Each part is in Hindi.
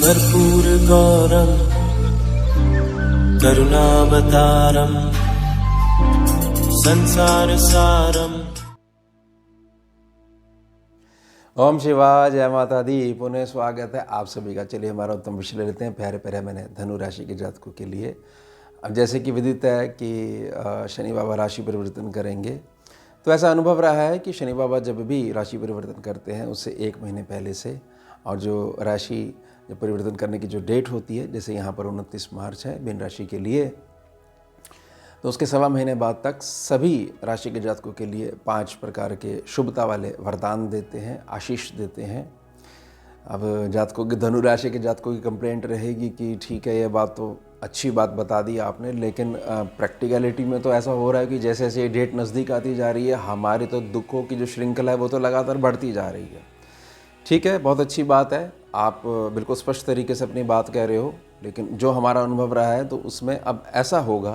कर्पूरगौरं करुणावतारं संसारसारम्। ओम शिवाय, जय माता दी। पुनः स्वागत है आप सभी का। चलिए हमारा उत्तम विषय ले लेते हैं। प्यारे प्यारे मैंने धनु राशि के जातकों के लिए। अब जैसे कि विदित है कि शनि बाबा राशि परिवर्तन करेंगे, तो ऐसा अनुभव रहा है कि शनि बाबा जब भी राशि परिवर्तन करते हैं उससे 1 महीने पहले से, और जो राशि परिवर्तन करने की जो डेट होती है, जैसे यहाँ पर 29 मार्च है मीन राशि के लिए, तो उसके 1.25 महीने बाद तक सभी राशि के जातकों के लिए 5 प्रकार के शुभता वाले वरदान देते हैं, आशीष देते हैं। अब जातकों के, धनु राशि के जातकों की कंप्लेंट रहेगी कि ठीक है, ये बात तो अच्छी बात बता दी आपने, लेकिन प्रैक्टिकलिटी में तो ऐसा हो रहा है कि जैसे जैसे ये डेट नज़दीक आती जा रही है, हमारी तो दुखों की जो श्रृंखला है वो तो लगातार बढ़ती जा रही है। ठीक है, बहुत अच्छी बात है, आप बिल्कुल स्पष्ट तरीके से अपनी बात कह रहे हो, लेकिन जो हमारा अनुभव रहा है तो उसमें अब ऐसा होगा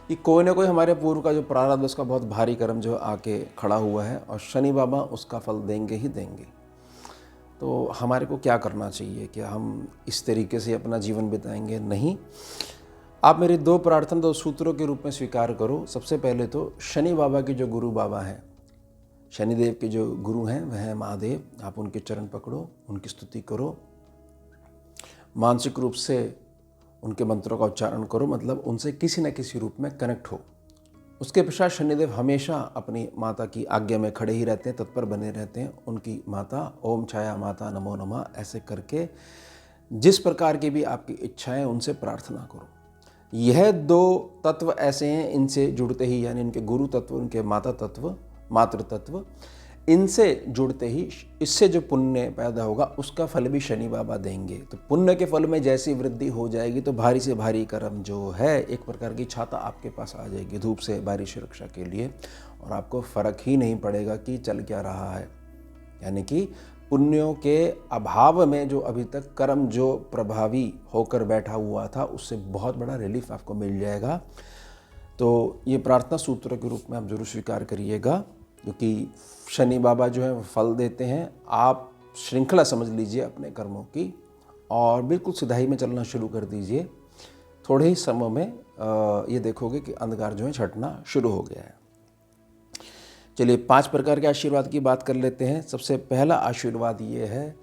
कि कोई ना कोई हमारे पूर्व का जो प्रारब्ध, उसका बहुत भारी कर्म जो आके खड़ा हुआ है, और शनि बाबा उसका फल देंगे ही देंगे। तो हमारे को क्या करना चाहिए? क्या हम इस तरीके से अपना जीवन बिताएंगे? नहीं, आप मेरी 2 प्रार्थना 2 सूत्रों के रूप में स्वीकार करो। सबसे पहले तो शनि बाबा के जो गुरु बाबा हैं, शनिदेव के जो गुरु हैं वह है महादेव। आप उनके चरण पकड़ो, उनकी स्तुति करो, मानसिक रूप से उनके मंत्रों का उच्चारण करो, मतलब उनसे किसी न किसी रूप में कनेक्ट हो। उसके पश्चात शनिदेव हमेशा अपनी माता की आज्ञा में खड़े ही रहते हैं, तत्पर बने रहते हैं। उनकी माता, ओम छाया माता नमो नमः, ऐसे करके जिस प्रकार की भी आपकी इच्छाएं उनसे प्रार्थना करो। यह 2 तत्व ऐसे हैं, इनसे जुड़ते ही, यानी इनके गुरु तत्व, उनके माता तत्व, मातृ तत्व, इनसे जुड़ते ही इससे जो पुण्य पैदा होगा उसका फल भी शनि बाबा देंगे। तो पुण्य के फल में जैसी वृद्धि हो जाएगी तो भारी से भारी कर्म जो है, एक प्रकार की छाता आपके पास आ जाएगी धूप से बारिश सुरक्षा के लिए, और आपको फर्क ही नहीं पड़ेगा कि चल क्या रहा है। यानी कि पुण्यों के अभाव में जो अभी तक कर्म जो प्रभावी होकर बैठा हुआ था, उससे बहुत बड़ा रिलीफ आपको मिल जाएगा। तो ये प्रार्थना सूत्र के रूप में आप जरूर स्वीकार करिएगा, क्योंकि शनि बाबा जो है वो फल देते हैं। आप श्रृंखला समझ लीजिए अपने कर्मों की, और बिल्कुल सिधाई में चलना शुरू कर दीजिए। थोड़े ही समय में ये देखोगे कि अंधकार जो है छटना शुरू हो गया है। चलिए 5 प्रकार के आशीर्वाद की बात कर लेते हैं। सबसे पहला आशीर्वाद ये है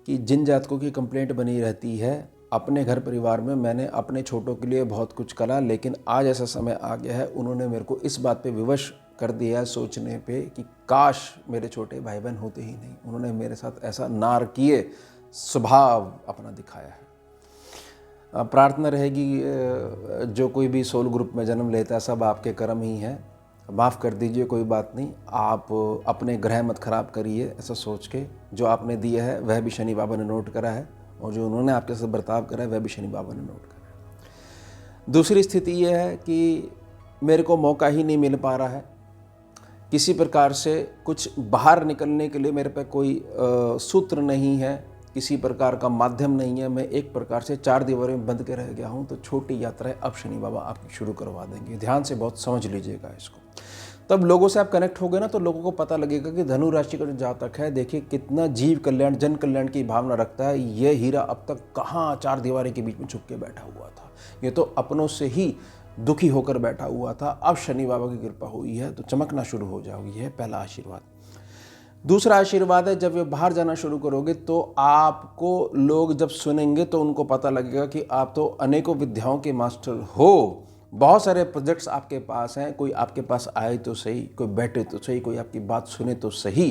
कि जिन जातकों की कंप्लेंट बनी रहती है अपने घर परिवार में, मैंने अपने छोटों के लिए बहुत कुछ करा, लेकिन आज ऐसा समय आ गया है, उन्होंने मेरे को इस बात पे विवश कर दिया है सोचने पे कि काश मेरे छोटे भाई बहन होते ही नहीं। उन्होंने मेरे साथ ऐसा नारकीय स्वभाव अपना दिखाया है। प्रार्थना रहेगी, जो कोई भी सोल ग्रुप में जन्म लेता है सब आपके कर्म ही है, माफ़ कर दीजिए, कोई बात नहीं। आप अपने ग्रह मत खराब करिए ऐसा सोच के। जो आपने दिया है वह भी शनि बाबा ने नोट करा है, और जो उन्होंने आपके साथ बर्ताव करा है वह भी शनि बाबा ने नोट करा है। दूसरी स्थिति यह है कि मेरे को मौका ही नहीं मिल पा रहा है, किसी प्रकार से कुछ बाहर निकलने के लिए मेरे पे कोई सूत्र नहीं है, किसी प्रकार का माध्यम नहीं है, मैं एक प्रकार से 4 दीवारों में बंद के रह गया हूँ। तो छोटी यात्राएं अब शनि बाबा आपकी शुरू करवा देंगे। ध्यान से बहुत समझ लीजिएगा इसको। तब लोगों से आप कनेक्ट हो गए ना, तो लोगों को पता लगेगा कि धनु राशि का जो जातक है, देखिए कितना जीव कल्याण, जन कल्याण की भावना रखता है। ये हीरा अब तक कहाँ 4 दीवारों के बीच में छुप के बैठा हुआ था, ये तो अपनों से ही दुखी होकर बैठा हुआ था। अब शनि बाबा की कृपा हुई है तो चमकना शुरू हो जाओगी। यह पहला आशीर्वाद। दूसरा आशीर्वाद है, जब ये बाहर जाना शुरू करोगे तो आपको लोग जब सुनेंगे तो उनको पता लगेगा कि आप तो अनेकों विद्याओं के मास्टर हो। बहुत सारे प्रोजेक्ट्स आपके पास हैं, कोई आपके पास आए तो सही, कोई बैठे तो सही, कोई आपकी बात सुने तो सही।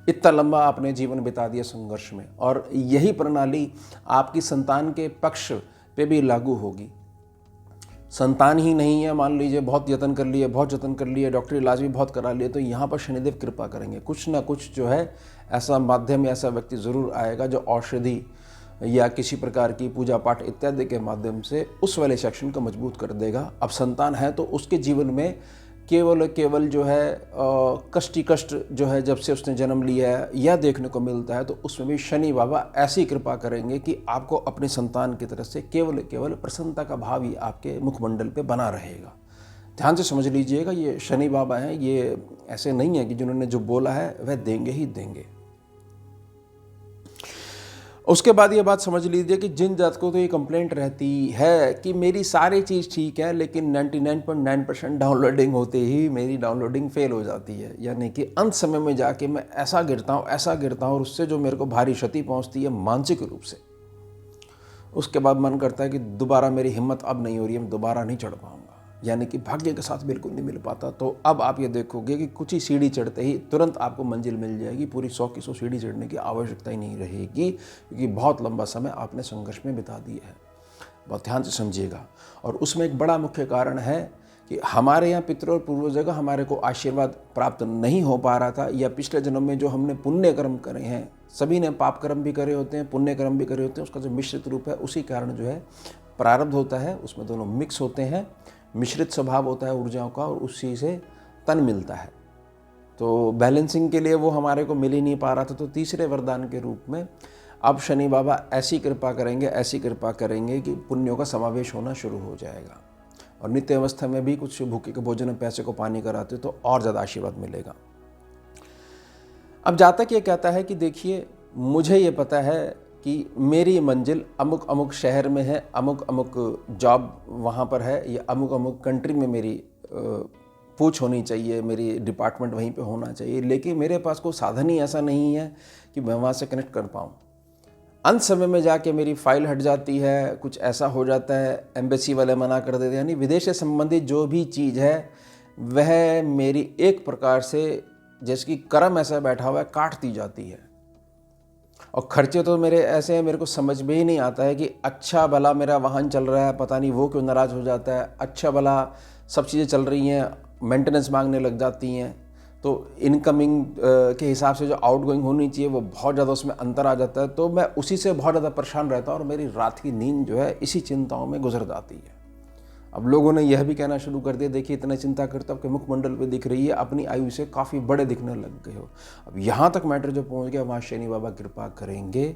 इतना लंबा आपने जीवन बिता दिया संघर्ष में, और यही प्रणाली आपकी संतान के पक्ष पे भी लागू होगी। संतान ही नहीं है, मान लीजिए बहुत यत्न कर लिए, बहुत जतन कर लिए, डॉक्टरी इलाज भी बहुत करा लिए, तो यहाँ पर शनिदेव कृपा करेंगे। कुछ ना कुछ जो है ऐसा माध्यम या ऐसा व्यक्ति ज़रूर आएगा जो औषधि या किसी प्रकार की पूजा पाठ इत्यादि के माध्यम से उस वाले सेक्शन को मजबूत कर देगा। अब संतान है तो उसके जीवन में केवल जो है कष्ट ही कष्ट जो है जब से उसने जन्म लिया है यह देखने को मिलता है। तो उसमें भी शनि बाबा ऐसी कृपा करेंगे कि आपको अपने संतान की तरफ से केवल प्रसन्नता का भाव ही आपके मुखमंडल पे बना रहेगा। ध्यान से समझ लीजिएगा, ये शनि बाबा हैं, ये ऐसे नहीं है कि जिन्होंने जो बोला है वह देंगे ही देंगे। उसके बाद ये बात समझ लीजिए कि जिन जातकों को तो ये कंप्लेंट रहती है कि मेरी सारी चीज़ ठीक है लेकिन 99.9% डाउनलोडिंग होते ही मेरी डाउनलोडिंग फेल हो जाती है, यानी कि अंत समय में जाके मैं ऐसा गिरता हूँ और उससे जो मेरे को भारी क्षति पहुँचती है मानसिक रूप से, उसके बाद मन करता है कि दोबारा मेरी हिम्मत अब नहीं हो रही है, मैं दोबारा नहीं चढ़ पाऊँगा, यानी कि भाग्य के साथ बिल्कुल नहीं मिल पाता। तो अब आप ये देखोगे कि कुछ ही सीढ़ी चढ़ते ही तुरंत आपको मंजिल मिल जाएगी, पूरी 100 की 100 सीढ़ी चढ़ने की आवश्यकता ही नहीं रहेगी, क्योंकि बहुत लंबा समय आपने संघर्ष में बिता दिया है। बहुत ध्यान से समझिएगा। और उसमें एक बड़ा मुख्य कारण है कि हमारे यहाँ पितरों और पूर्वजों का हमारे को आशीर्वाद प्राप्त नहीं हो पा रहा था, या पिछले जन्म में जो हमने पुण्य कर्म करे हैं, सभी ने पाप कर्म भी करे होते हैं, पुण्य कर्म भी करे होते हैं, उसका जो मिश्रित रूप है उसी कारण जो है प्रारब्ध होता है, उसमें दोनों मिक्स होते हैं, मिश्रित स्वभाव होता है ऊर्जाओं का और उसी से तन मिलता है। तो बैलेंसिंग के लिए वो हमारे को मिल ही नहीं पा रहा था। तो तीसरे वरदान के रूप में अब शनि बाबा ऐसी कृपा करेंगे कि पुण्यों का समावेश होना शुरू हो जाएगा, और नित्य अवस्था में भी कुछ भूखे के भोजन, पैसे को पानी कराते तो और ज़्यादा आशीर्वाद मिलेगा। अब जातक ये कहता है कि देखिए, मुझे ये पता है कि मेरी मंजिल अमुक अमुक शहर में है, अमुक अमुक जॉब वहाँ पर है, या अमुक अमुक कंट्री में मेरी पूछ होनी चाहिए, मेरी डिपार्टमेंट वहीं पे होना चाहिए, लेकिन मेरे पास कोई साधन ही ऐसा नहीं है कि मैं वहाँ से कनेक्ट कर पाऊँ। अंत समय में जाके मेरी फाइल हट जाती है, कुछ ऐसा हो जाता है, एम्बेसी वाले मना कर देते हैं, यानी विदेश से संबंधित जो भी चीज़ है वह मेरी एक प्रकार से जैसे कि कर्म ऐसा बैठा हुआ है, काट दी जाती है। और खर्चे तो मेरे ऐसे हैं, मेरे को समझ में ही नहीं आता है कि अच्छा भला मेरा वाहन चल रहा है, पता नहीं वो क्यों नाराज़ हो जाता है, अच्छा भला सब चीज़ें चल रही हैं, मेंटेनेंस मांगने लग जाती हैं, तो इनकमिंग के हिसाब से जो आउटगोइंग होनी चाहिए वो बहुत ज़्यादा उसमें अंतर आ जाता है। तो मैं उसी से बहुत ज़्यादा परेशान रहता हूँ और मेरी रात की नींद जो है इसी चिंताओं में गुजर जाती है। अब लोगों ने यह भी कहना शुरू कर दिया, देखिए इतना चिंता करते हो, आपके मुखमंडल पे दिख रही है, अपनी आयु से काफ़ी बड़े दिखने लग गए हो। अब यहाँ तक मैटर जो पहुँच गया, वहाँ शनि बाबा कृपा करेंगे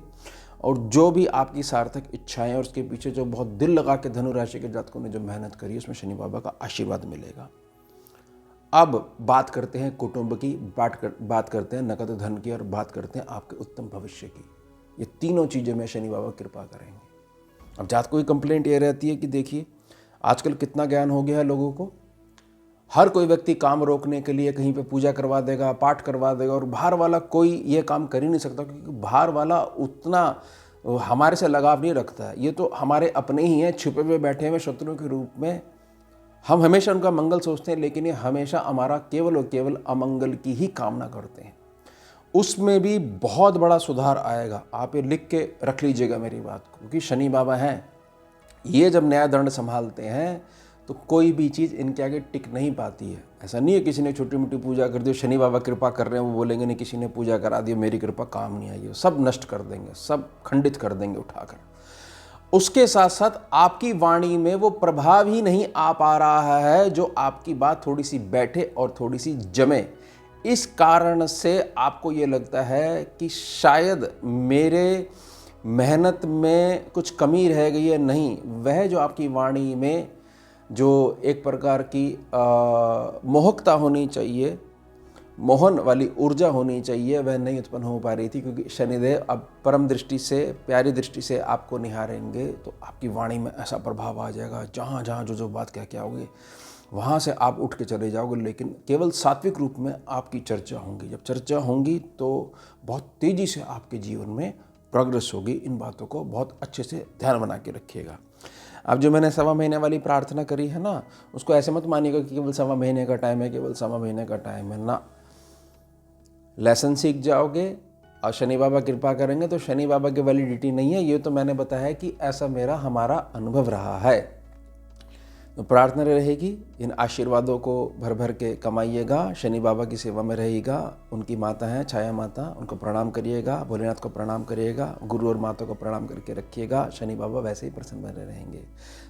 और जो भी आपकी सार्थक इच्छाएं और उसके पीछे जो बहुत दिल लगा के धनु राशि के जातकों ने जो मेहनत करी, उसमें शनि बाबा का आशीर्वाद मिलेगा। अब बात करते हैं कुटुंब की, बात करते हैं नकद धन की, और बात करते हैं आपके उत्तम भविष्य की। ये तीनों चीज़ें में शनि बाबा कृपा करेंगे। अब जातकों की कंप्लेंट ये रहती है कि देखिए, आजकल कितना ज्ञान हो गया है लोगों को, हर कोई व्यक्ति काम रोकने के लिए कहीं पे पूजा करवा देगा, पाठ करवा देगा, और बाहर वाला कोई ये काम कर ही नहीं सकता, क्योंकि बाहर वाला उतना हमारे से लगाव नहीं रखता है। ये तो हमारे अपने ही हैं, छुपे हुए बैठे हुए शत्रुओं के रूप में। हम हमेशा उनका मंगल सोचते हैं, लेकिन ये हमेशा हमारा केवल और केवल अमंगल की ही कामना करते हैं। उसमें भी बहुत बड़ा सुधार आएगा। आप ये लिख के रख लीजिएगा मेरी बात को, क्योंकि शनि बाबा हैं, ये जब न्याय दंड संभालते हैं तो कोई भी चीज़ इनके आगे टिक नहीं पाती है। ऐसा नहीं है किसी ने छोटी मोटी पूजा कर दी, शनि बाबा कृपा कर रहे हैं, वो बोलेंगे नहीं किसी ने पूजा करा दी, मेरी कृपा काम नहीं आई, सब नष्ट कर देंगे, सब खंडित कर देंगे उठाकर। उसके साथ साथ आपकी वाणी में वो प्रभाव ही नहीं आ पा रहा है जो आपकी बात थोड़ी सी बैठे और थोड़ी सी जमे। इस कारण से आपको ये लगता है कि शायद मेरे मेहनत में कुछ कमी रह गई है। नहीं, वह जो आपकी वाणी में जो एक प्रकार की मोहकता होनी चाहिए, मोहन वाली ऊर्जा होनी चाहिए, वह नहीं उत्पन्न हो पा रही थी, क्योंकि शनिदेव अब परम दृष्टि से, प्यारी दृष्टि से आपको निहारेंगे तो आपकी वाणी में ऐसा प्रभाव आ जाएगा, जहाँ जहाँ जो बात कह के आओगे वहाँ से आप उठ के चले जाओगे, लेकिन केवल सात्विक रूप में आपकी चर्चा होंगी। जब चर्चा होंगी तो बहुत तेज़ी से आपके जीवन में प्रोग्रेस होगी। इन बातों को बहुत अच्छे से ध्यान बना के रखिएगा। अब जो मैंने 1.25 महीने वाली प्रार्थना करी है ना, उसको ऐसे मत मानिएगा कि केवल 1.25 महीने का टाइम है, केवल 1.25 महीने का टाइम है ना। लेसन सीख जाओगे और शनि बाबा कृपा करेंगे तो शनि बाबा की वैलिडिटी नहीं है, ये तो मैंने बताया कि ऐसा हमारा अनुभव रहा है। तो प्रार्थना रहेगी, इन आशीर्वादों को भर भर के कमाइएगा, शनि बाबा की सेवा में रहेगा। उनकी माता हैं छाया माता, उनको प्रणाम करिएगा, भोलेनाथ को प्रणाम करिएगा, गुरु और माता को प्रणाम करके रखिएगा। शनि बाबा वैसे ही प्रसन्न बने रहेंगे।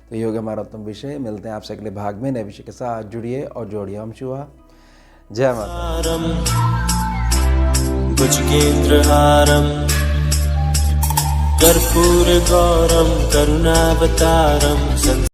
तो ये हो गया हमारा उत्तम विषय। मिलते हैं आपसे अगले भाग में नए विषय के साथ। जुड़िए और जोड़िए। हम शिवा, जय माता। भुजगेन्द्रहारं कर्पूरगौरं करुणावतारं